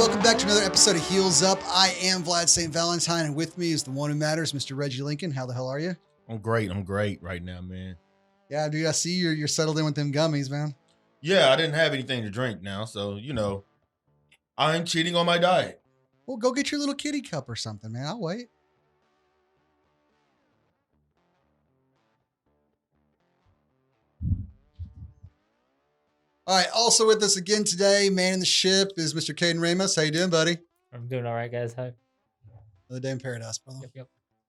welcome back to another episode of Heels Up. I am Vlad St. Valentine, and with me is the one who matters, Mr. Reggie Lincoln. How the hell are you? I'm great right now, man. Yeah, dude, I see you're settled in with them gummies, man. Yeah, I didn't have anything to drink now, so, I'm cheating on my diet. Well, go get your little kitty cup or something, man. I'll wait. All right, also with us again today, man in the ship, is Mr. Caden Ramos. How you doing, buddy? I'm doing all right, guys. Hi. Another day in paradise, brother. Yep.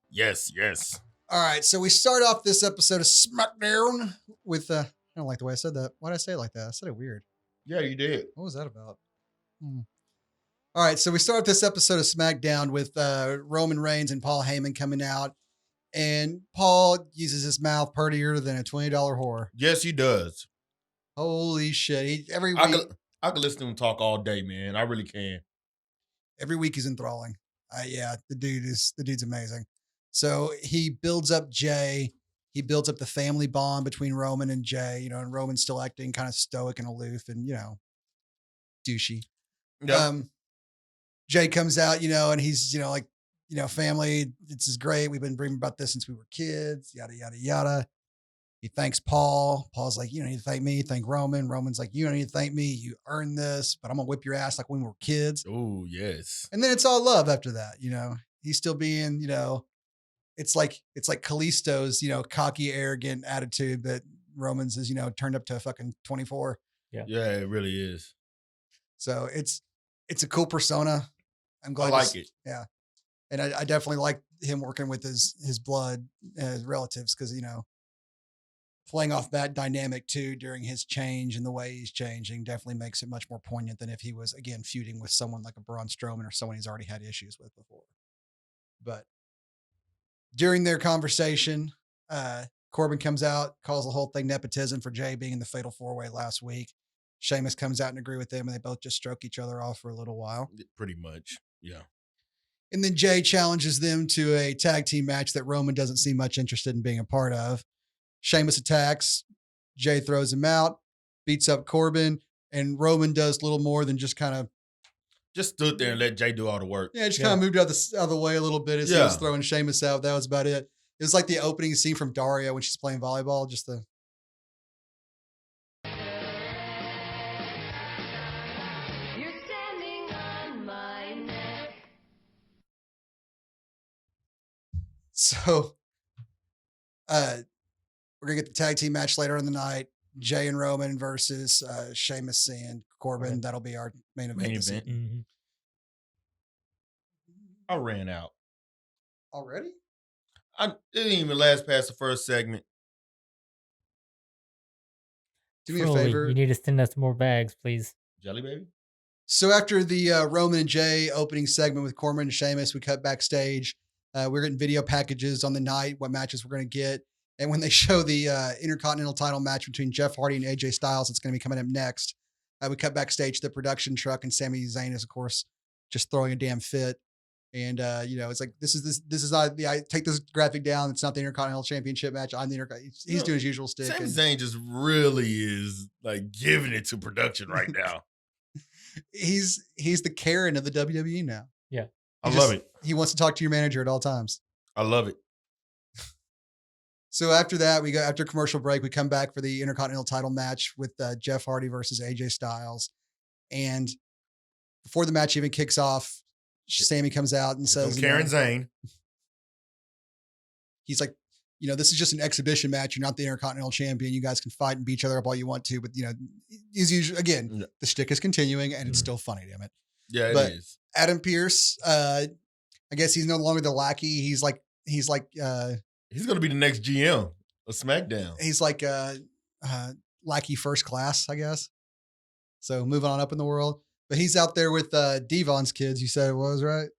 Yes. All right, so we start off this episode of Smackdown with, I don't like the way I said that. Why did I say it like that? I said it weird. Yeah, you did. What was that about? All right, so we start this episode of SmackDown with Roman Reigns and Paul Heyman coming out, and Paul uses his mouth prettier than a $20 whore. Yes, he does. Holy shit! Every I week, could listen to him talk all day, man. I really can. every week he's enthralling. Yeah, the dude's amazing. So he builds up Jay. He builds up the family bond between Roman and Jay. And Roman's still acting kind of stoic and aloof and douchey. Yeah. Jay comes out, and he's, family, this is great. We've been dreaming about this since we were kids, yada, yada, yada. He thanks Paul. Paul's like, you don't need to thank me. Thank Roman. Roman's like, you don't need to thank me. You earned this, but I'm going to whip your ass like when we were kids. Oh, yes. And then it's all love after that. He's still being, it's like Kalisto's, cocky, arrogant attitude, but Roman's is, turned up to a fucking 24. Yeah, it really is. So it's a cool persona. I'm glad. I like it. Yeah. And I definitely like him working with his blood relatives because, playing off that dynamic too during his change and the way he's changing definitely makes it much more poignant than if he was, again, feuding with someone like a Braun Strowman or someone he's already had issues with before. But during their conversation, Corbin comes out, calls the whole thing nepotism for Jay being in the Fatal 4-Way last week. Sheamus comes out and agree with them, and they both just stroke each other off for a little while. Pretty much, yeah. And then Jay challenges them to a tag team match that Roman doesn't seem much interested in being a part of. Sheamus attacks. Jay throws him out, beats up Corbin, and Roman does little more than just kind of... Just stood there and let Jay do all the work. Yeah, just kind of moved out of the way a little bit as he was throwing Sheamus out. That was about it. It was like the opening scene from Daria when she's playing volleyball, just the... So, we're going to get the tag team match later in the night. Jay and Roman versus Sheamus and Corbin. Right. That'll be our main event. Mm-hmm. I ran out. Already? It didn't even last past the first segment. Do me a favor. You need to send us more bags, please. Jelly baby? So after the Roman and Jay opening segment with Corbin and Sheamus, we cut backstage. We're getting video packages on the night, what matches we're going to get. And when they show the Intercontinental title match between Jeff Hardy and AJ Styles, it's going to be coming up next. We cut backstage to the production truck, and Sami Zayn is, of course, just throwing a damn fit. And, it's like, this is not I take this graphic down. It's not the Intercontinental Championship match. I'm the He's doing his usual stick. Sami Zayn just really is like giving it to production right now. He's the Karen of the WWE now. Yeah. I love it. He wants to talk to your manager at all times. I love it. So after that, we go after commercial break. We come back for the Intercontinental title match with Jeff Hardy versus AJ Styles. And before the match even kicks off, Sami comes out and says, Karen Zayn. He's like, this is just an exhibition match. You're not the Intercontinental champion. You guys can fight and beat each other up all you want to. But, he's usually, again, the shtick is continuing and it's still funny, damn it. Yeah, it is. Adam Pearce, I guess he's no longer the lackey. He's like, he's going to be the next GM of SmackDown. He's like lackey first class, I guess. So moving on up in the world. But he's out there with Devon's kids. You said it was, right?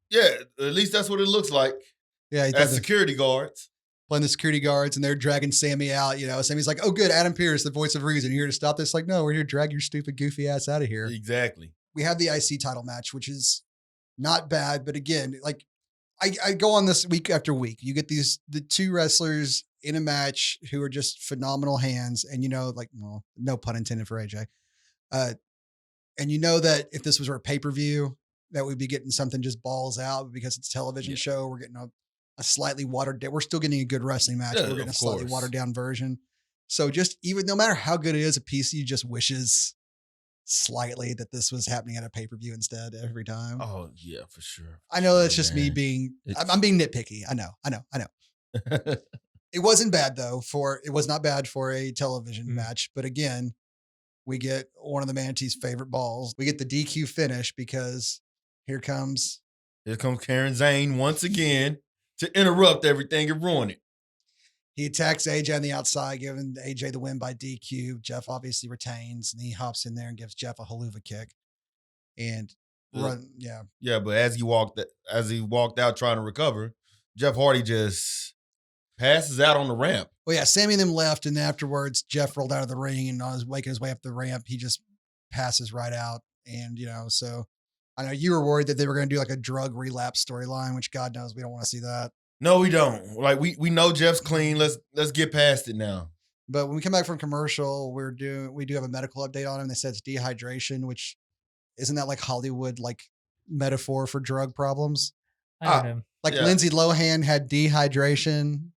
Yeah, at least that's what it looks like. Yeah. As security guards. Playing the security guards, and they're dragging Sami out. Sami's like, oh, good, Adam Pearce, the voice of reason. You're here to stop this? Like, no, we're here to drag your stupid, goofy ass out of here. Exactly. We have the IC title match, which is not bad. But again, like, I go on this week after week. You get the two wrestlers in a match who are just phenomenal hands. And, no pun intended for AJ. And you know that if this was our pay-per-view, that we'd be getting something just balls out, but because it's a television Yeah. show, we're getting a slightly watered down. We're still getting a good wrestling match. Yeah, But we're getting a of slightly course. watered down version. So just even no matter how good it is, a PC just wishes slightly that this was happening at a pay-per-view instead every time. Oh yeah, for sure. I know that's Sure, just me man. being, It's- I'm being nitpicky. I know. It wasn't bad though it was not bad for a television match. But again, we get one of the Manatee's favorite balls. We get the DQ finish because here comes Karen Zane once again to interrupt everything and ruin it. he attacks AJ on the outside, giving AJ the win by DQ. Jeff obviously retains, and he hops in there and gives Jeff a haluva kick. And Yeah, but as he walked out trying to recover, Jeff Hardy just passes out on the ramp. Well, yeah, Sammy and them left, and afterwards, Jeff rolled out of the ring, and on his making his way up the ramp, he just passes right out. And so I know you were worried that they were going to do like a drug relapse storyline, which God knows we don't want to see that. No, we don't. Like we know Jeff's clean. Let's get past it now. But when we come back from commercial, we do have a medical update on him. They said it's dehydration, which isn't that like Hollywood like metaphor for drug problems? I don't know. Like Yeah. Lindsay Lohan had dehydration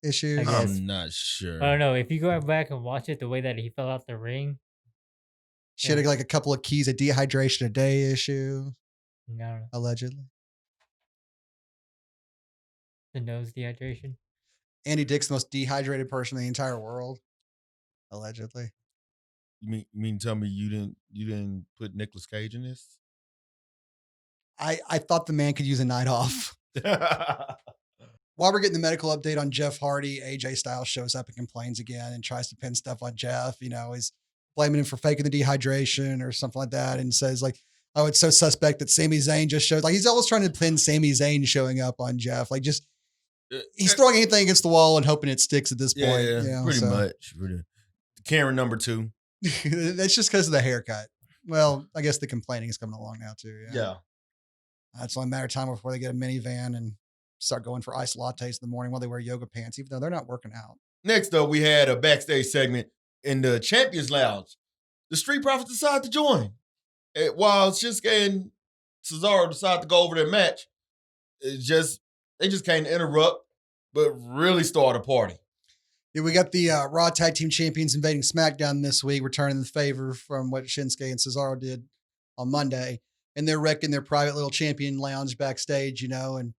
issues. I guess. I'm not sure. I don't know. If you go back and watch it, the way that he fell out the ring, She had like a couple of keys, a dehydration a day issue, I don't know. allegedly. The nose dehydration. Andy Dick's the most dehydrated person in the entire world, allegedly. You mean tell me you didn't put Nicolas Cage in this? I thought the man could use a night off. While we're getting the medical update on Jeff Hardy, AJ Styles shows up and complains again and tries to pin stuff on Jeff. He's blaming him for faking the dehydration or something like that, and says like, "Oh, it's so suspect that Sami Zayn just showed." Like he's always trying to pin Sami Zayn showing up on Jeff. Like just he's throwing anything against the wall and hoping it sticks at this point. Yeah, pretty much. Karen number 2. That's just because of the haircut. Well, I guess the complaining is coming along now too. Yeah. It's only a matter of time before they get a minivan and start going for iced lattes in the morning while they wear yoga pants, even though they're not working out. Next up, we had a backstage segment in the Champions Lounge. The Street Profits decided to join. While Shinsuke and Cesaro decided to go over their match, they just came to interrupt, but really start a party. Yeah, we got the Raw Tag Team Champions invading SmackDown this week, returning the favor from what Shinsuke and Cesaro did on Monday. And they're wrecking their private little champion lounge backstage, and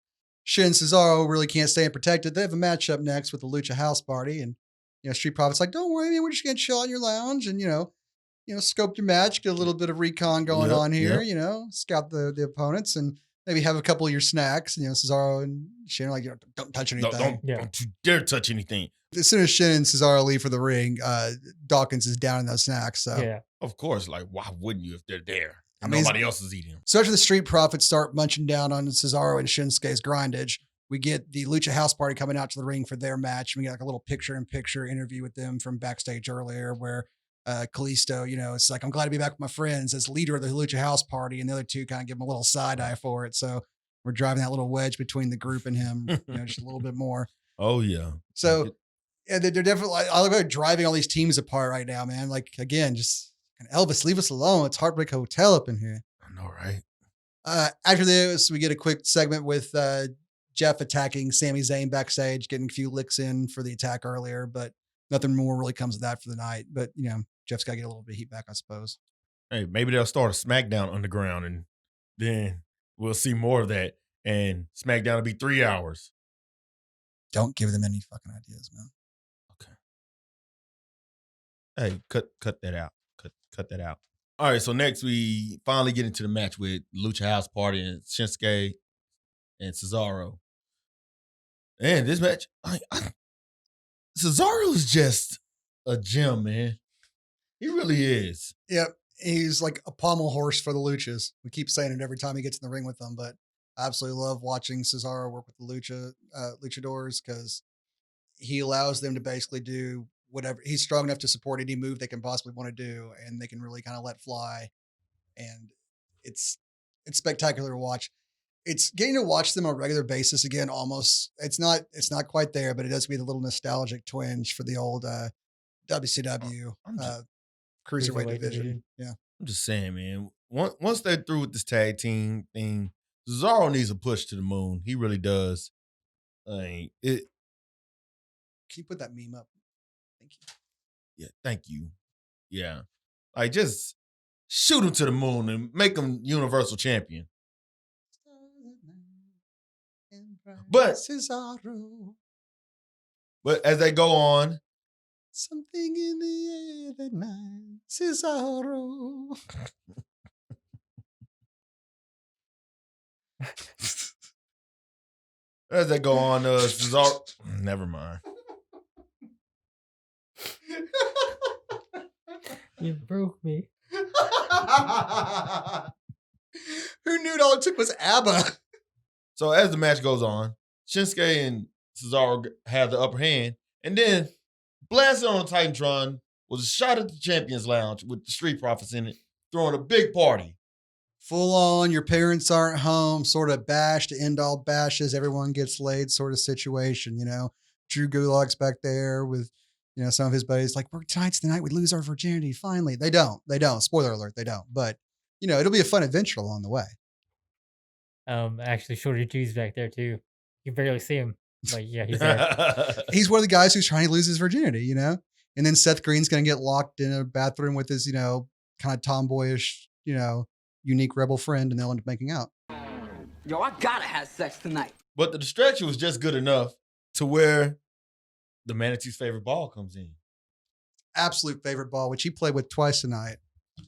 Shin and Cesaro really can't stay unprotected. They have a matchup next with the Lucha House Party. And, Street Profits like, don't worry, man, we're just going to chill out in your lounge and, scope your match, get a little bit of recon going on here, scout the opponents and maybe have a couple of your snacks. Cesaro and Shin are like, don't touch anything. Don't you dare touch anything. As soon as Shin and Cesaro leave for the ring, Dawkins is down in those snacks. So. Yeah. Of course, like why wouldn't you if they're there? I mean, nobody else is eating them. So after the Street Profits start munching down on Cesaro and Shinsuke's grindage, we get the Lucha House Party coming out to the ring for their match. We get like a little picture-in-picture interview with them from backstage earlier where Kalisto, it's like, I'm glad to be back with my friends as leader of the Lucha House Party. And the other two kind of give him a little side eye for it. So we're driving that little wedge between the group and him, just a little bit more. Oh, yeah. So yeah, they're definitely, I look at driving all these teams apart right now, man. Like, again, just Elvis, leave us alone. It's Heartbreak Hotel up in here. I know, right? After this, we get a quick segment with Jeff attacking Sami Zayn backstage, getting a few licks in for the attack earlier, but nothing more really comes of that for the night. But, Jeff's got to get a little bit of heat back, I suppose. Hey, maybe they'll start a SmackDown underground and then we'll see more of that. And SmackDown will be 3 hours. Don't give them any fucking ideas, man. Okay. Hey, cut that out. Cut that out. All right, so next we finally get into the match with Lucha House Party and Shinsuke and Cesaro. And this match, Cesaro is just a gem, man. He really is. Yep. He's like a pommel horse for the Luchas. We keep saying it every time he gets in the ring with them, but I absolutely love watching Cesaro work with the luchadors because he allows them to basically do whatever. He's strong enough to support any move they can possibly want to do, and they can really kind of let fly. And it's spectacular to watch. It's getting to watch them on a regular basis again. Almost, it's not quite there, but it does give me the little nostalgic twinge for the old WCW cruiserweight division. Yeah, I'm just saying, man. Once they're through with this tag team thing, Cesaro needs a push to the moon. He really does. Can you put that meme up? Thank you. Yeah, thank you. Yeah. Like, just shoot him to the moon and make him Universal Champion. But Cesaro. But as they go on, something in the air that night, Cesaro. As they go on, Cesaro. Never mind. You broke me. Who knew all it took was ABBA? So as the match goes on, Shinsuke and Cesaro have the upper hand, and then blasted on the Titantron was a shot at the Champions Lounge with the Street Profits in it, throwing a big party. Full on, your parents aren't home, sort of bash to end all bashes, everyone gets laid sort of situation, you know. Drew Gulak's back there with, you know, some of his buddies like, tonight's the night we lose our virginity, finally. They don't. Spoiler alert, they don't. But, you know, it'll be a fun adventure along the way. Actually, Shorty G's back there too. You can barely see him, but yeah, he's there. He's one of the guys who's trying to lose his virginity, you know? And then Seth Green's going to get locked in a bathroom with his, you know, kind of tomboyish, you know, unique rebel friend, and they'll end up making out. Yo, I gotta have sex tonight. But the distraction was just good enough to where the Manatee's favorite ball comes in. Absolute favorite ball, which he played with twice tonight.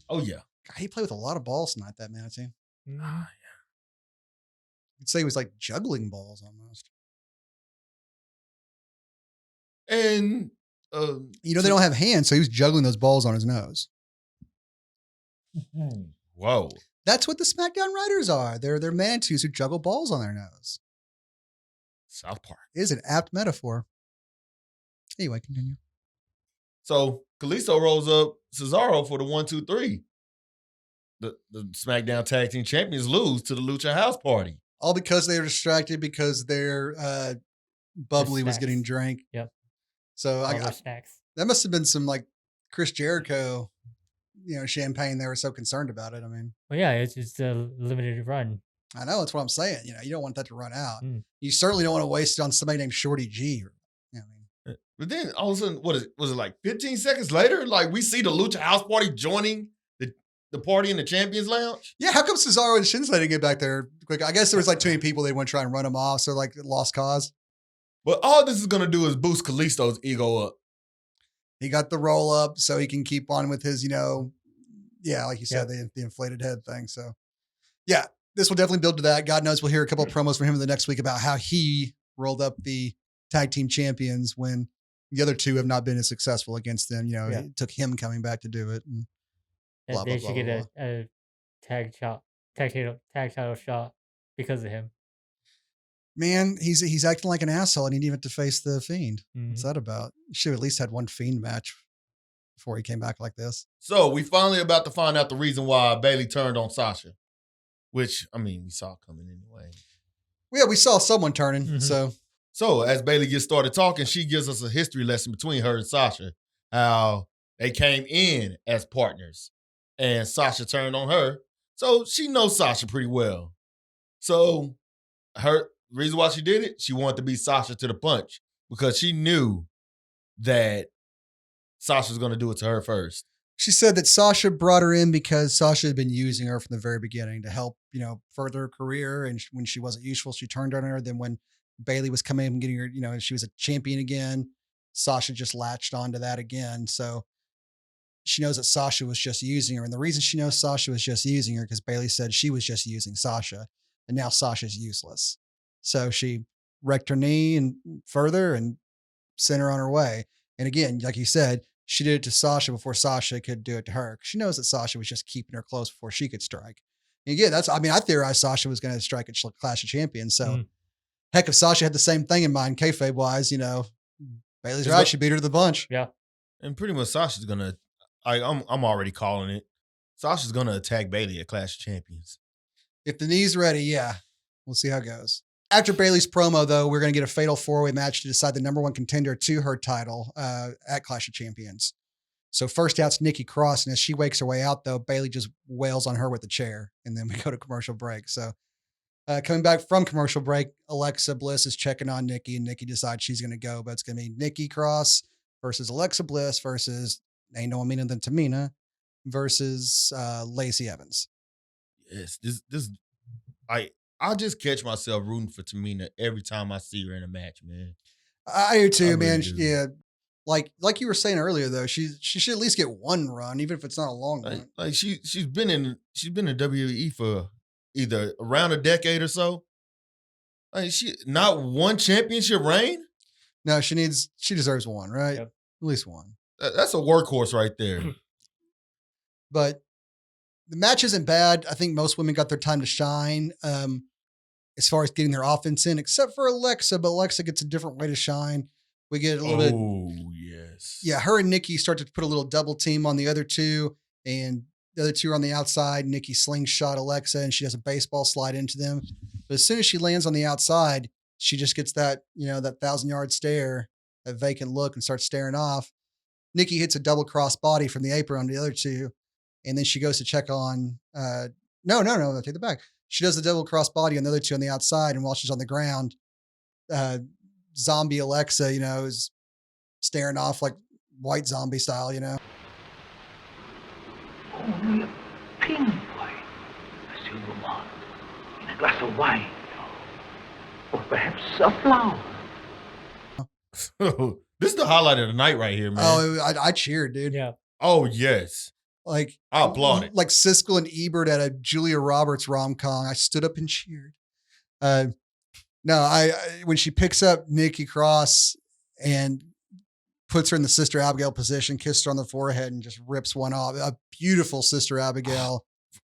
Oh, yeah. God, he played with a lot of balls tonight, that Manatee. Mm-hmm. Yeah. I'd say he was like juggling balls almost. And, you know, they don't have hands, so he was juggling those balls on his nose. Whoa. That's what the SmackDown writers are. They're manatees who juggle balls on their nose. South Park. It is an apt metaphor. Anyway, continue. So Kalisto rolls up Cesaro for the 1, 2, 3. The SmackDown Tag Team Champions lose to the Lucha House Party. All because they were distracted because their bubbly was getting drank. Yep. So snacks. That must have been some like Chris Jericho, you know, champagne. They were so concerned about it. I mean, well, yeah, it's a limited run. I know, that's what I'm saying. You know, you don't want that to run out. Mm. You certainly don't want to waste it on somebody named Shorty G. Or, you know, I mean, but then all of a sudden, was it like 15 seconds later? Like we see the Lucha House Party joining the party in the Champions Lounge? Yeah, how come Cesaro and Shinsuke didn't get back there quick? I guess there was like too many people. They want to try and run him off. So like lost cause. But all this is going to do is boost Kalisto's ego up. He got the roll up so he can keep on with his, you know, yeah, like you said, the inflated head thing. So yeah, this will definitely build to that. God knows we'll hear a couple of promos from him the next week about how he rolled up the tag team champions when the other two have not been as successful against them. You know, it took him coming back to do it. And blah, they should get a tag title shot because of him. Man, he's acting like an asshole and he didn't even have to face the Fiend. Mm-hmm. What's that about? You should have at least had one Fiend match before he came back like this. So we finally about to find out the reason why Bayley turned on Sasha, which, I mean, we saw coming anyway. Yeah, we saw someone turning. Mm-hmm. So as Bayley gets started talking, she gives us a history lesson between her and Sasha, how they came in as partners and Sasha turned on her. So she knows Sasha pretty well. So her reason why she did it, she wanted to beat Sasha to the punch because she knew that Sasha was going to do it to her first. She said that Sasha brought her in because Sasha had been using her from the very beginning to help, you know, further her career. And when she wasn't useful, she turned on her. Then when Bayley was coming and getting her, you know, and she was a champion again, Sasha just latched onto that again. So she knows that Sasha was just using her. And the reason she knows Sasha was just using her because Bayley said she was just using Sasha. And now Sasha's useless. So she wrecked her knee and further and sent her on her way. And again, like you said, she did it to Sasha before Sasha could do it to her. She knows that Sasha was just keeping her close before she could strike. And again, I theorized Sasha was going to strike at Clash of Champions. So heck, if Sasha had the same thing in mind, kayfabe wise, you know, Bayley's right. She beat her to the punch. Yeah. And pretty much Sasha's going to, I'm already calling it. Sasha's going to attack Bayley at Clash of Champions. If the knee's ready, yeah. We'll see how it goes. After Bayley's promo, though, we're going to get a fatal four-way match to decide the number one contender to her title at Clash of Champions. So first out's Nikki Cross, and as she wakes her way out, though, Bailey just wails on her with a chair, and then we go to commercial break. So coming back from commercial break, Alexa Bliss is checking on Nikki, and Nikki decides she's going to go, but it's going to be Nikki Cross versus Alexa Bliss versus ain't no meaner than Tamina versus Lacey Evans. Yes, this I just catch myself rooting for Tamina every time I see her in a match, man. I do too, I man. really do. Yeah. Like you were saying earlier, though, she should at least get one run, even if it's not a long one. Like she's been in WWE for either around a decade or so. Like she not one championship reign. No, she deserves one, right? Yep. At least one. That's a workhorse right there. But the match isn't bad. I think most women got their time to shine as far as getting their offense in, except for Alexa. But Alexa gets a different way to shine. We get a little bit. Oh yes. Yeah, her and Nikki start to put a little double team on the other two, and the other two are on the outside. Nikki slingshot Alexa, and she does a baseball slide into them. But as soon as she lands on the outside, she just gets that 1,000-yard stare, that vacant look, and starts staring off. Nikki hits a double cross body from the apron on the other two, and then she goes to check on. No, I take that back. She does the double cross body on the other two on the outside, and while she's on the ground, zombie Alexa, is staring off like white zombie style, Only a pin white, a silver one, in a glass of wine, or perhaps a flower. This is the highlight of the night right here, man. Oh, I cheered, dude. Yeah. Oh yes. Like I applaud it. Like Siskel and Ebert at a Julia Roberts rom-com. I stood up and cheered. No, I when she picks up Nikki Cross and puts her in the Sister Abigail position, kissed her on the forehead, and just rips one off. A beautiful Sister Abigail.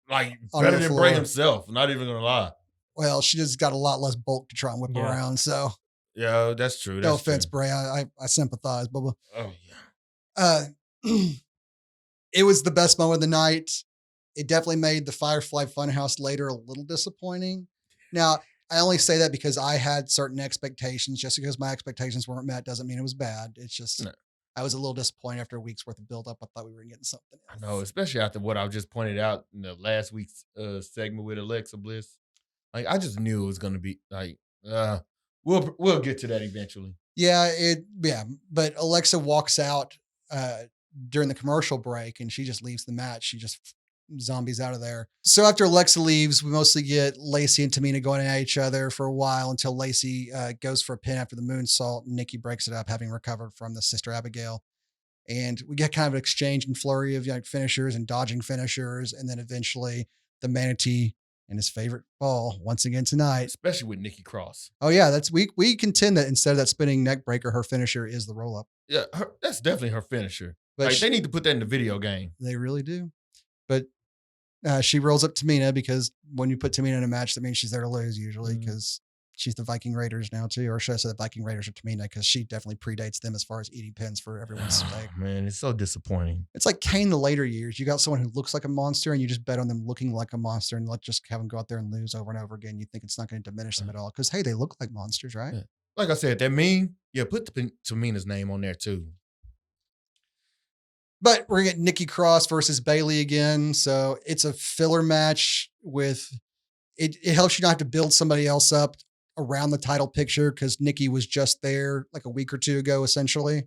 Like On better the than floor. Bray himself. Not even gonna lie. Well, she just got a lot less bulk to try and whip Yeah. around. So Yeah, that's true. no That's offense, true. Bray. I sympathize, but Oh yeah. it was the best moment of the night. It definitely made the Firefly Funhouse later a little disappointing. Now, I only say that because I had certain expectations. Just because my expectations weren't met doesn't mean it was bad. It's just No. I was a little disappointed after a week's worth of build up. I thought we were getting something I else. know, especially after what I just pointed out in the last week's segment with Alexa Bliss. Like I just knew it was gonna be like we'll get to that eventually. Yeah, but Alexa walks out during the commercial break and she just leaves the match. She just zombies out of there. So after Alexa leaves, we mostly get Lacey and Tamina going at each other for a while until Lacey goes for a pin after the moonsault and Nikki breaks it up, having recovered from the Sister Abigail. And we get kind of an exchange and flurry of finishers and dodging finishers. And then eventually the manatee and his favorite fall once again tonight. Especially with Nikki Cross. Oh yeah, we contend that instead of that spinning neck breaker, her finisher is the roll up. Yeah, that's definitely her finisher. But Like they need to put that in the video game. They really do. But she rolls up Tamina because when you put Tamina in a match, that means she's there to lose usually because she's the Viking Raiders now too. Or should I say the Viking Raiders are Tamina because she definitely predates them as far as eating pins for everyone's sake. Man, it's so disappointing. It's like Kane the later years. You got someone who looks like a monster and you just bet on them looking like a monster and just have them go out there and lose over and over again. You think it's not going to diminish them at all because, hey, they look like monsters, right? Yeah. Like I said, that meme, put Tamina's name on there too. But we're going to get Nikki Cross versus Bailey again. So it's a filler match with it helps you not have to build somebody else up around the title picture because Nikki was just there like a week or two ago, essentially.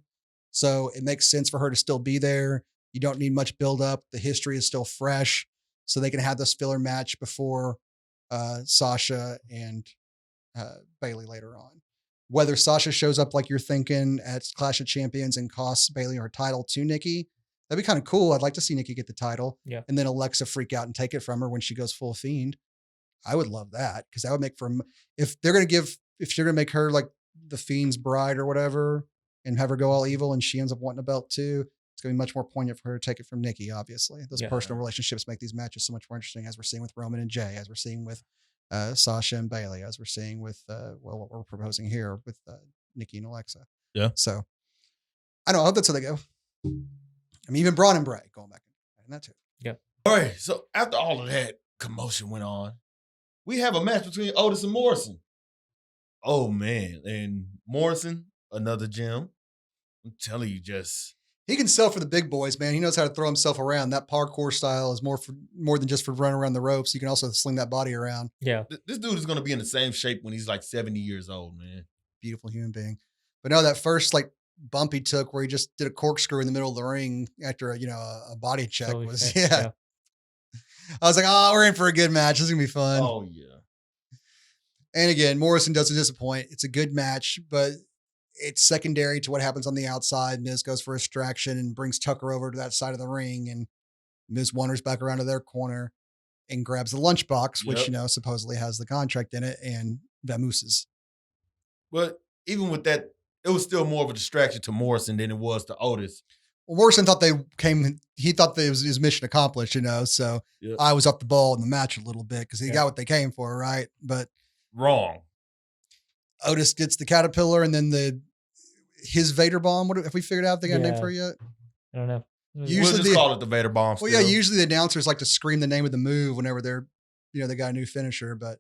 So it makes sense for her to still be there. You don't need much build up. The history is still fresh. So they can have this filler match before Sasha and Bailey later on. Whether Sasha shows up like you're thinking at Clash of Champions and costs Bailey her title to Nikki, that'd be kind of cool. I'd like to see Nikki get the title. Yeah. And then Alexa freak out and take it from her when she goes full fiend. I would love that because that would make for if you're gonna make her like the Fiend's bride or whatever and have her go all evil and she ends up wanting a belt too, it's gonna be much more poignant for her to take it from Nikki. Obviously, those personal relationships make these matches so much more interesting, as we're seeing with Roman and Jay, as we're seeing with Sasha and Bailey, as we're seeing with what we're proposing here with Nikki and Alexa. Yeah. So I don't know. I hope that's how they go. I mean, even Braun and Bray going back and that too. All right, so after all of that commotion went on, we have a match between Otis and Morrison. Oh man, and Morrison, another gem. I'm telling you, just He can sell for the big boys, man. He knows how to throw himself around. That parkour style is more than just for running around the ropes. You can also sling that body around. Yeah. This dude is going to be in the same shape when he's like 70 years old, man. Beautiful human being. But no, that first like bump he took where he just did a corkscrew in the middle of the ring after a body check Totally was fair, yeah. I was like, oh, we're in for a good match. This is gonna be fun. Oh, yeah. And again, Morrison doesn't disappoint. It's a good match, but it's secondary to what happens on the outside. Miz goes for a distraction and brings Tucker over to that side of the ring, and Miz wanders back around to their corner and grabs the lunchbox, which Yep. supposedly has the contract in it, and vamooses. But even with that, it was still more of a distraction to Morrison than it was to Otis. Well, Morrison thought he thought that it was his mission accomplished, so Yep. I was up the ball in the match a little bit because he Yeah. got what they came for, right? But Wrong. Otis gets the caterpillar and then his Vader bomb. What have we figured out? They got a name Yeah. for it yet? I don't know. Usually We'll just the- call it the Vader bomb. Well, yeah, usually the announcers like to scream the name of the move whenever they're, they got a new finisher. But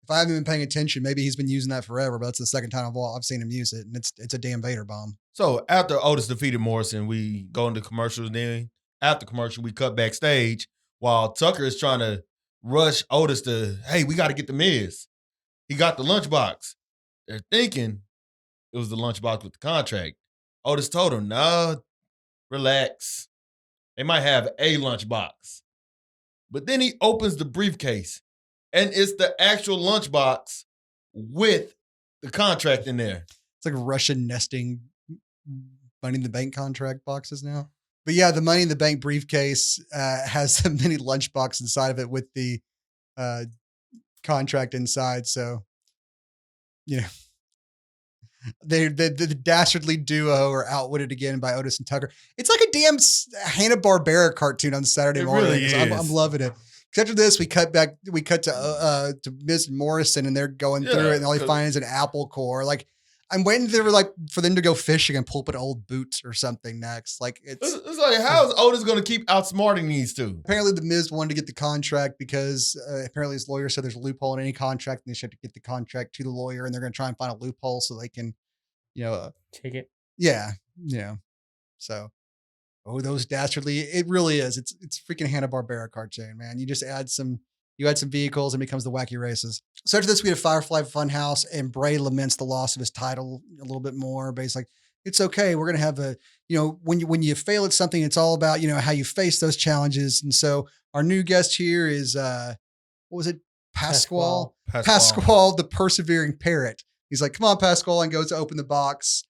if I haven't been paying attention, maybe he's been using that forever. But that's the second time I've seen him use it, and it's a damn Vader bomb. So after Otis defeated Morrison, we go into commercials. Then after commercial, we cut backstage while Tucker is trying to rush Otis to, hey, we got to get the Miz. He got the lunchbox. They're thinking it was the lunchbox with the contract. Otis told him, no, relax. They might have a lunchbox. But then he opens the briefcase, and it's the actual lunchbox with the contract in there. It's like Russian nesting Money in the Bank contract boxes now. But yeah, the Money in the Bank briefcase has a mini lunchbox inside of it with the contract inside. So, the dastardly duo are outwitted again by Otis and Tucker. It's like a damn Hanna-Barbera cartoon on Saturday It morning. really is. I'm loving it. 'Cause after this, we cut to Miz Morrison, and they're going through it, and all they find is an apple core. Like, I'm waiting for them to go fishing and pull up an old boots or something next. Like, It's like, how is Otis going to keep outsmarting these two? apparently the Miz wanted to get the contract because apparently his lawyer said there's a loophole in any contract, and they should have to get the contract to the lawyer, and they're going to try and find a loophole so they can, Take it. yeah. So, those dastardly, it really is. It's freaking Hanna-Barbera cartoon, man. You just add some vehicles and it becomes the wacky races. So after this, we had Firefly Funhouse, and Bray laments the loss of his title a little bit more, but he's like, it's okay. We're going to have when you fail at something, it's all about, how you face those challenges. And so our new guest here is, what was it? Pasquale, the persevering parrot. He's like, come on, Pasquale, and goes to open the box.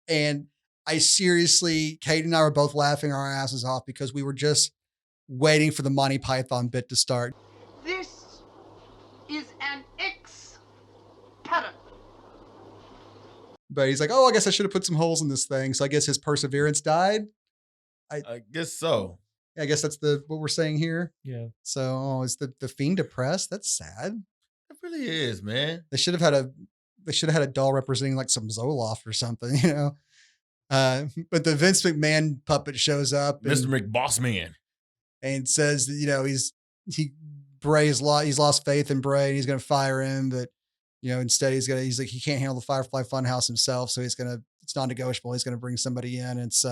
And I seriously, Kate and I were both laughing our asses off because we were just waiting for the Monty Python bit to start. This is an X-parrot. But he's like, oh, I guess I should have put some holes in this thing. So I guess his perseverance died. I guess so. I guess that's what we're saying here. Yeah. So is the Fiend depressed? That's sad. It really is, man. They should have had a doll representing like some Zoloft or something, But the Vince McMahon puppet shows up, Mr. McBossman. and says that he's lost faith in Bray and he's going to fire him, but instead he's like he can't handle the Firefly Funhouse himself, so it's non-negotiable. He's going to bring somebody in. And it's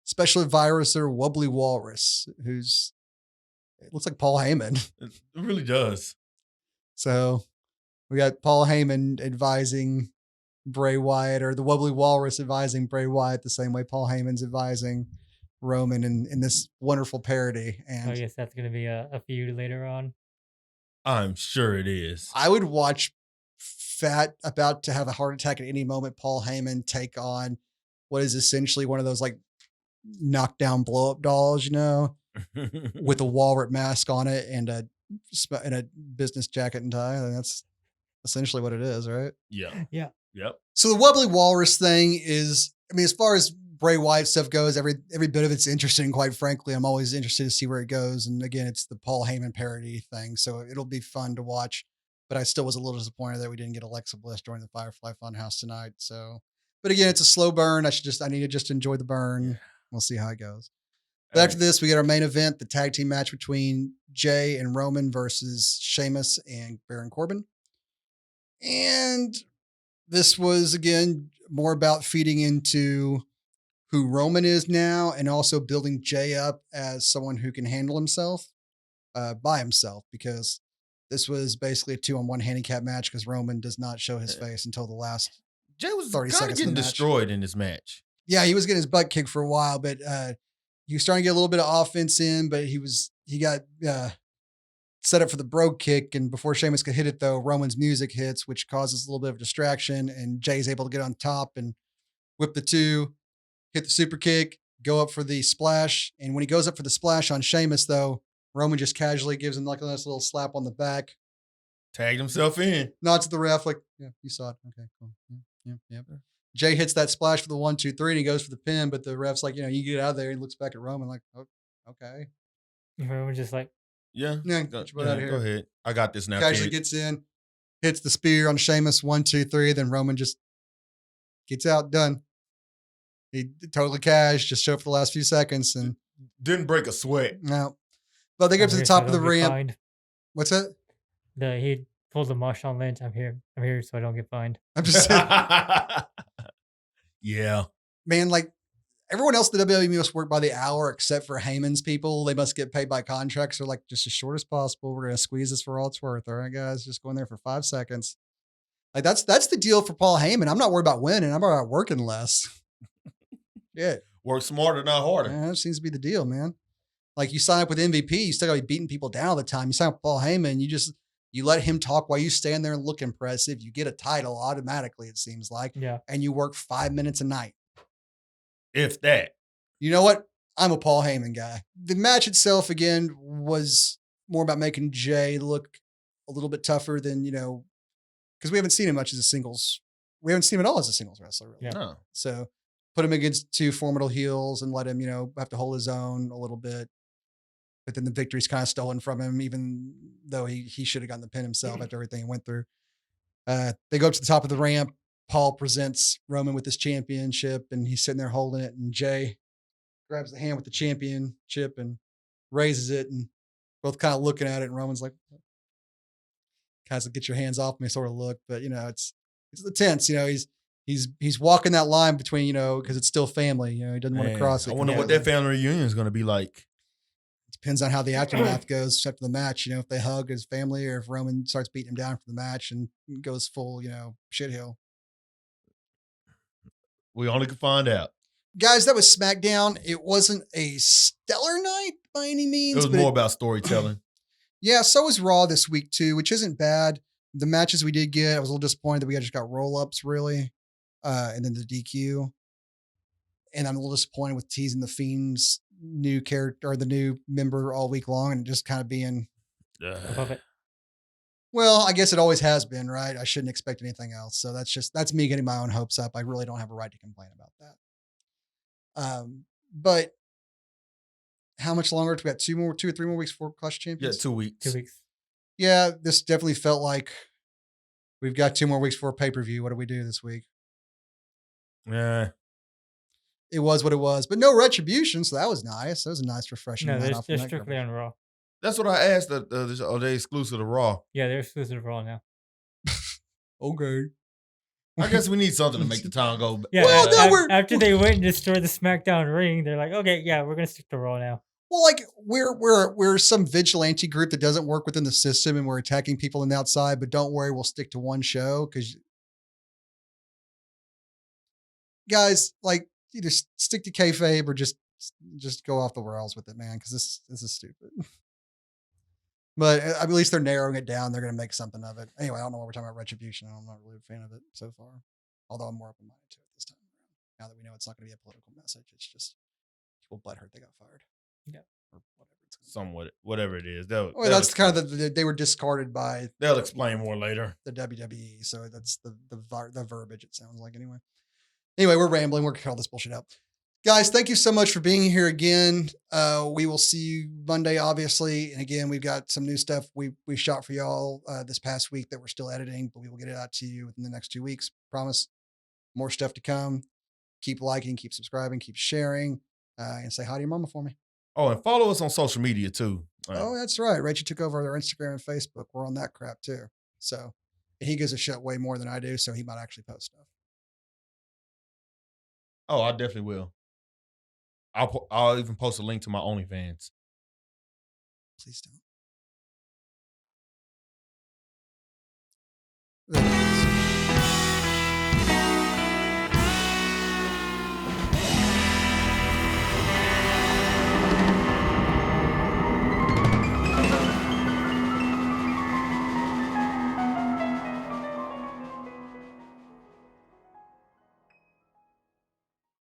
special advisor Wobbly Walrus, it looks like Paul Heyman. It really does. So we got Paul Heyman advising Bray Wyatt, or the Wobbly Walrus advising Bray Wyatt the same way Paul Heyman's advising Roman in this wonderful parody. And I guess that's going to be a feud later on. I'm sure it is. I would watch fat, about to have a heart attack at any moment, Paul Heyman take on what is essentially one of those like knockdown blow up dolls, with a Walrus mask on it and a business jacket and tie. That's essentially what it is, right? Yeah. Yeah. Yep. So the Wobbly Walrus thing is, as far as Bray Wyatt stuff goes, every bit of it's interesting, quite frankly. I'm always interested to see where it goes. And again, it's the Paul Heyman parody thing, so it'll be fun to watch. But I still was a little disappointed that we didn't get Alexa Bliss during the Firefly Funhouse tonight. So, but again, it's a slow burn. I need to just enjoy the burn. We'll see how it goes. But after this, we get our main event, the tag team match between Jay and Roman versus Sheamus and Baron Corbin. And this was, again, more about feeding into who Roman is now and also building Jay up as someone who can handle himself by himself, because this was basically a 2-on-1 handicap match because Roman does not show his face until the last Jay was 30 kind of seconds of getting the match. destroyed in this match. Yeah, he was getting his butt kicked for a while, but he was starting to get a little bit of offense in, but he got set up for the brogue kick, and before Sheamus could hit it, though, Roman's music hits, which causes a little bit of distraction, and Jay's able to get on top and whip the 2, hit the super kick, go up for the splash, and when he goes up for the splash on Sheamus, though, Roman just casually gives him like a nice little slap on the back, Tagged himself in. nods at the ref like, yeah, you saw it. Okay, cool. Yeah. Jay hits that splash for the 1, 2, 3, and he goes for the pin, but the ref's like, you get out of there. He looks back at Roman like, oh, okay. Roman just like, Yeah. Yeah, Go, get your butt out of go here. ahead. I got this now. Casually kid. gets in, hits the spear on Sheamus, 1, 2, 3, then Roman just gets out, done. He totally cash, just showed up for the last few seconds, and Didn't break a sweat. no. But they get I'm to the here so top I of the don't get ramp. fined. What's that? He pulled the Marshawn Lynch. I'm here so I don't get fined. I'm just saying, Yeah. man, like everyone else in the WWE must work by the hour except for Heyman's people. They must get paid by contracts. They're like, just as short as possible. We're going to squeeze this for all it's worth. All right, guys, just go in there for 5 seconds. Like that's the deal for Paul Heyman. I'm not worried about winning. I'm about working less. Yeah. Work smarter, not harder. Yeah, that seems to be the deal, man. Like you sign up with MVP, you still got to be beating people down all the time. You sign up with Paul Heyman, you let him talk while you stand there and look impressive. You get a title automatically, it seems like. Yeah. And you work 5 minutes a night. If that. You know what? I'm a Paul Heyman guy. The match itself, again, was more about making Jay look a little bit tougher than, because we haven't seen him much as a singles. We haven't seen him at all as a singles wrestler, really. Yeah. No. So put him against 2 formidable heels and let him, have to hold his own a little bit. But then the victory's kind of stolen from him, even though he should have gotten the pin himself after everything he went through. They go up to the top of the ramp. Paul presents Roman with his championship, and he's sitting there holding it. And Jay grabs the hand with the championship and raises it, and both kind of looking at it. And Roman's like, kind of get your hands off me sort of look. But, it's the tense. He's walking that line between, because it's still family. He doesn't want to cross it. I wonder what that family reunion is going to be like. Depends on how the aftermath goes after the match. If they hug as family or if Roman starts beating him down for the match and goes full, shithill. We only can find out. Guys, that was Smackdown. It wasn't a stellar night by any means. It was more about storytelling. Yeah, so was Raw this week too, which isn't bad. The matches we did get, I was a little disappointed that we just got roll-ups really, and then the DQ. And I'm a little disappointed with teasing the Fiend's new character or the new member all week long and just kind of being Above it. well, I guess it always has been, right? I shouldn't expect anything else. So that's me getting my own hopes up. I really don't have a right to complain about that. But how much longer? We got 2 or 3 more weeks for Clash of Yeah, Champions. 2 weeks. 2 weeks. Yeah, this definitely felt like we've got 2 more weeks for a pay-per-view. What do we do this week? Yeah. It was what it was, but no retribution, so that was nice. That was a nice, refreshing. No, night they're, off they're from that strictly garbage. on Raw. That's what I asked. Are they exclusive to Raw? Yeah, they're exclusive to Raw now. Okay. I guess we need something to make the time go. Yeah, Well, no, we're- after they went and destroyed the SmackDown ring, they're like, okay, yeah, we're gonna stick to Raw now. Well, like we're some vigilante group that doesn't work within the system, and we're attacking people on the outside. But don't worry, we'll stick to one show because, guys, like either stick to kayfabe or just go off the rails with it, man. Because this is stupid. But at least they're narrowing it down. They're going to make something of it. Anyway, I don't know what we're talking about retribution. I'm not really a fan of it so far. Although I'm more open-minded to it this time around. Now that we know it's not going to be a political message, it's just people butthurt they got fired. Yeah. Or whatever it's gonna be. Somewhat, whatever it is. Well, that's kind of they were discarded by They'll explain more later. the WWE. So that's the verbiage it sounds like anyway. Anyway, we're rambling. We're call this bullshit out. Guys, thank you so much for being here again. We will see you Monday, obviously. And again, we've got some new stuff we shot for y'all this past week that we're still editing, but we will get it out to you within the next 2 weeks. Promise. More stuff to come. Keep liking, keep subscribing, keep sharing, and say hi to your mama for me. Oh, and follow us on social media too. Oh, that's right. Reggie took over their Instagram and Facebook. We're on that crap too. So, and he gives a shit way more than I do. So he might actually post stuff. Oh, I definitely will. I'll even post a link to my OnlyFans. Please don't.